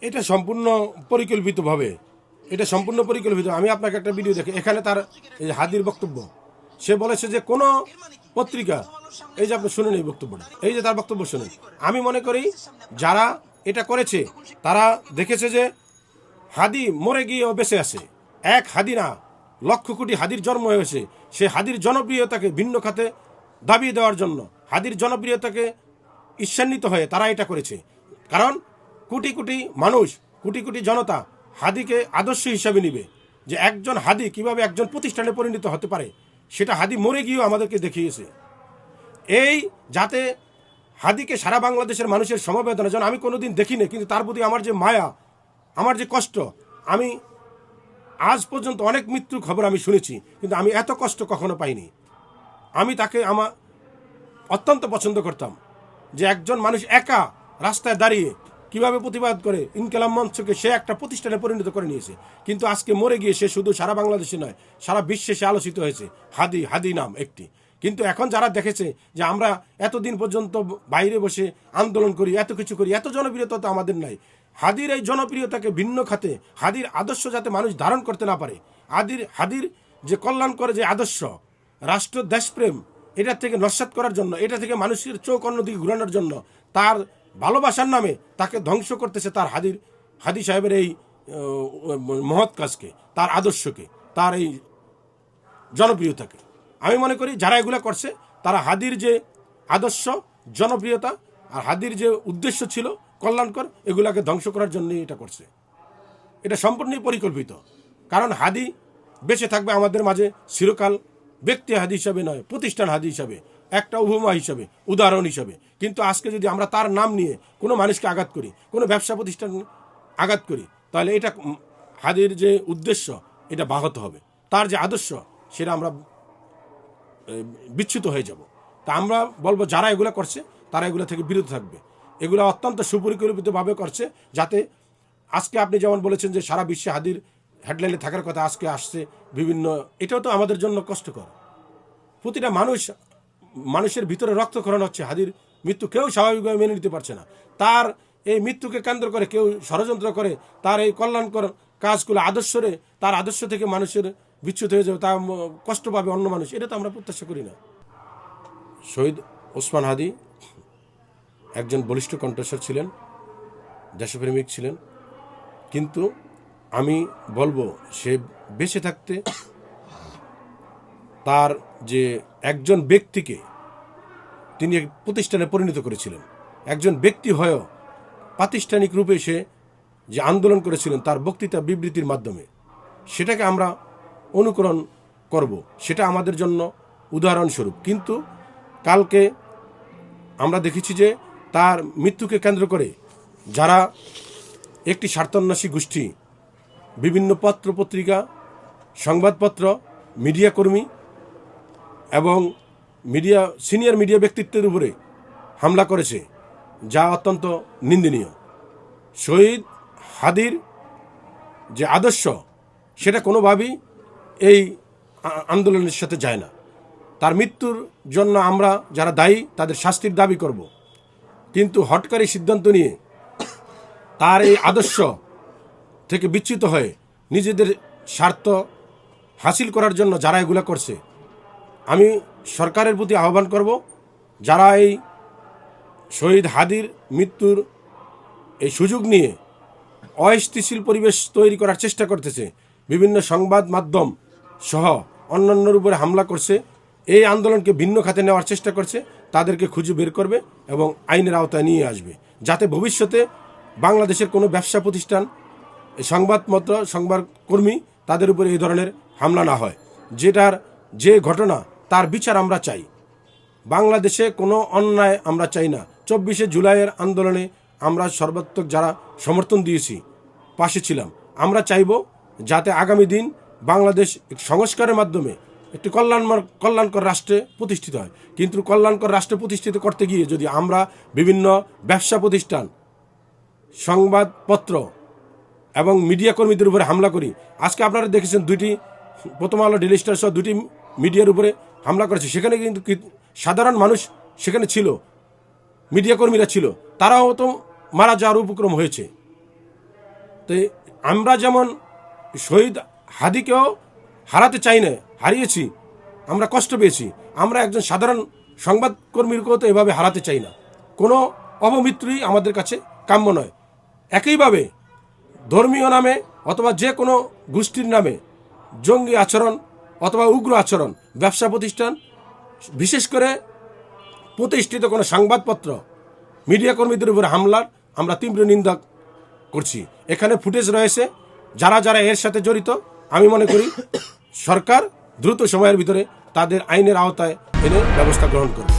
এটা সম্পূর্ণ পরিকল্পিতভাবে, এটা সম্পূর্ণ পরিকল্পিত। আমি আপনাকে একটা ভিডিও দেখি, এখানে তার এই হাদির বক্তব্য, সে বলেছে যে কোনো পত্রিকা, এই যে আপনি শুনেন এই বক্তব্যটা, এই যে তার বক্তব্য শুনেন। আমি মনে করি যারা এটা করেছে তারা দেখেছে যে হাদি মরে গিয়েও বেঁচে আছে। এক হাদি না, লক্ষ কোটি হাদির জন্ম হয়েছে। সে হাদির জনপ্রিয়তাকে ভিন্ন খাতে দাবিয়ে দেওয়ার জন্য, হাদির জনপ্রিয়তাকে ঈর্ষান্বিত হয়ে তারা এটা করেছে। কারণ কোটি কোটি মানুষ, কোটি কোটি জনতা হাদিকে আদর্শ হিসাবে নিবে, যে একজন হাদি কিভাবে একজন প্রতিষ্ঠানে পরিণত হতে পারে, সেটা হাদি মরে গিয়েও আমাদেরকে দেখিয়েছে। এই যাতে হাদিকে সারা বাংলাদেশের মানুষের সমবেদনা, যেন আমি কোনোদিন দেখিনি, কিন্তু তার প্রতি আমার যে মায়া, আমার যে কষ্ট, আমি আজ পর্যন্ত অনেক মৃত্যুর খবর আমি শুনেছি, কিন্তু আমি এত কষ্ট কখনো পাইনি। আমি তাকে আমার অত্যন্ত পছন্দ করতাম, যে একজন মানুষ একা রাস্তায় দাঁড়িয়ে কিভাবে প্রতিবাদ করে ইনকালাম মঞ্চকে সে একটা প্রতিষ্ঠানে পরিণত করে নিয়েছে। কিন্তু আজকে মরে গিয়ে সে শুধু সারা বাংলাদেশে নয়, সারা বিশ্বে সে আলোচিত হয়েছে। হাদি, হাদি নাম একটি। কিন্তু এখন যারা দেখেছে যে আমরা এতদিন পর্যন্ত বাইরে বসে আন্দোলন করি, এত কিছু করি, এত জনপ্রিয়তা তো আমাদের নাই। হাদির এই জনপ্রিয়তাকে ভিন্ন খাতে, হাদির আদর্শ যাতে মানুষ ধারণ করতে না পারে, হাদির যে কল্যাণ করে যে আদর্শ, রাষ্ট্র দেশপ্রেম, এটা থেকে নস্যাৎ করার জন্য, এটা থেকে মানুষের চোখ অন্যদিকে ঘুরানোর জন্য, তার ভালোবাসার নামে তাকে ধ্বংস করতেছে। তার হাদি সাহেবের এই মহৎ কাজকে, তার আদর্শকে, তার এই জনপ্রিয়তাকে। আমি মনে করি যারা এগুলা করছে তারা হাদির যে আদর্শ, জনপ্রিয়তা আর হাদির যে উদ্দেশ্য ছিল কল্যাণকর, এগুলাকে ধ্বংস করার জন্যই এটা করছে। এটা সম্পূর্ণই পরিকল্পিত। কারণ হাদি বেঁচে থাকবে আমাদের মাঝে চিরকাল, ব্যক্তি হাদি হিসাবে নয়, প্রতিষ্ঠান হাদি হিসাবে, একটা উপমা হিসাবে, উদাহরণ হিসাবে। কিন্তু আজকে যদি আমরা তার নাম নিয়ে কোনো মানুষকে আঘাত করি, কোনো ব্যবসা প্রতিষ্ঠান আঘাত করি, তাহলে এটা হাদির যে উদ্দেশ্য এটা ব্যাহত হবে। তার যে আদর্শ সেটা আমরা বিচ্যুত হয়ে যাব। তা আমরা বলবো যারা এগুলো করছে তারা এগুলো থেকে বিরত থাকবে। এগুলো অত্যন্ত সুপরিকল্পিতভাবে করছে, যাতে আজকে আপনি যেমন বলেছেন যে সারা বিশ্বে হাদির হেডলাইনে থাকার কথা, আজকে আসছে বিভিন্ন, এটাও তো আমাদের জন্য কষ্টকর। প্রতিটা মানুষের ভিতরে রক্তক্ষরণ হচ্ছে। হাদির মৃত্যু কেউ স্বাভাবিকভাবে মেনে নিতে পারছে না। তার এই মৃত্যুকে কেন্দ্র করে কেউ ষড়যন্ত্র করে তার এই কল্যাণকর কাজগুলো আদর্শরে, তার আদর্শ থেকে মানুষের বিচ্যুত হয়ে যাবে, তা কষ্ট পাবে অন্য মানুষ, এটা তো আমরা প্রত্যাশা করি না। শহীদ ওসমান হাদি একজন বলিষ্ঠ কণ্ঠস্বর ছিলেন, দেশপ্রেমিক ছিলেন। কিন্তু আমি বলবো সে বেঁচে থাকতে তার যে একজন ব্যক্তিকে তিনি এক প্রতিষ্ঠানে পরিণত করেছিলেন, একজন ব্যক্তি হয়েও প্রাতিষ্ঠানিক রূপে সে যে আন্দোলন করেছিলেন তার বক্তৃতা বিবৃতির মাধ্যমে, সেটাকে আমরা অনুকরণ করব, সেটা আমাদের জন্য উদাহরণস্বরূপ। কিন্তু কালকে আমরা দেখেছি যে তার মৃত্যুকে কেন্দ্র করে যারা একটি স্বার্থান্বেষী গোষ্ঠী, বিভিন্ন পত্র পত্রিকা, সংবাদপত্র, মিডিয়া কর্মী এবং সিনিয়র মিডিয়া ব্যক্তিত্বের উপরে হামলা করেছে, যা অত্যন্ত নিন্দনীয়। শহীদ হাদির যে আদর্শ সেটা কোনোভাবেই এই আন্দোলনের সাথে যায় না। তার মৃত্যুর জন্য আমরা যারা দায়ী তাদের শাস্তির দাবি করব। কিন্তু হটকারী সিদ্ধান্ত নিয়ে তার এই আদর্শ থেকে বিচ্যুত হয়ে নিজেদের স্বার্থ হাসিল করার জন্য যারা এগুলো করছে, আমি সরকারের প্রতি আহ্বান করব, যারা এই শহীদ হাদির মৃত্যুর এই সুযোগ নিয়ে অস্থিতিশীল পরিবেশ তৈরি করার চেষ্টা করতেছে, বিভিন্ন সংবাদ মাধ্যম সহ অন্যান্যর উপরে হামলা করছে, এই আন্দোলনকে ভিন্ন খাতে নেওয়ার চেষ্টা করছে, তাদেরকে খুঁজে বের করবে এবং আইনের আওতায় নিয়ে আসবে, যাতে ভবিষ্যতে বাংলাদেশের কোনো ব্যবসা প্রতিষ্ঠান, সংবাদকর্মী তাদের উপরে এই ধরনের হামলা না হয়। যেটার যে ঘটনা তার বিচার আমরা চাই। বাংলাদেশে কোনো অন্যায় আমরা চাই না। 24শে জুলাইয়ের আন্দোলনে আমরা সর্বাত্মক যারা সমর্থন দিয়েছি, পাশে ছিলাম, আমরা চাইব যাতে আগামী দিন বাংলাদেশ সংস্কারের মাধ্যমে একটি কল্যাণকর রাষ্ট্রে প্রতিষ্ঠিত হয়। কিন্তু কল্যাণকর রাষ্ট্রে প্রতিষ্ঠিত করতে গিয়ে যদি আমরা বিভিন্ন ব্যবসা প্রতিষ্ঠান, সংবাদপত্র এবং মিডিয়া কর্মীদের উপরে হামলা করি, আজকে আপনারা দেখেছেন প্রথম আলো, ডেইলি স্টার সহ 2টি মিডিয়ার উপরে হামলা করেছে। সেখানে কিন্তু সাধারণ মানুষ সেখানে ছিল, মিডিয়া কর্মীরা ছিল, তারাও তো মারা যাওয়ার উপক্রম হয়েছে। তো আমরা যেমন শহীদ হাদিকেও হারাতে চাই না, হারিয়েছি, আমরা কষ্ট পেয়েছি, আমরা একজন সাধারণ সংবাদকর্মীকেও তো এভাবে হারাতে চাই না। কোনো অপমৃত্যুই আমাদের কাছে কাম্য নয়। একইভাবে ধর্মীয় নামে অথবা যে কোনো গোষ্ঠীর নামে জঙ্গি আচরণ অথবা উগ্র আচরণ, ব্যবসা প্রতিষ্ঠান, বিশেষ করে প্রতিষ্ঠিত কোনো সংবাদপত্র, মিডিয়া কর্মীদের উপর হামলার আমরা তীব্র নিন্দা করছি। এখানে ফুটেজ রয়েছে, যারা যারা এর সাথে জড়িত আমি মনে করি সরকার দ্রুত সময়ের ভিতরে তাদের আইনের আওতায় এনে ব্যবস্থা গ্রহণ করবে।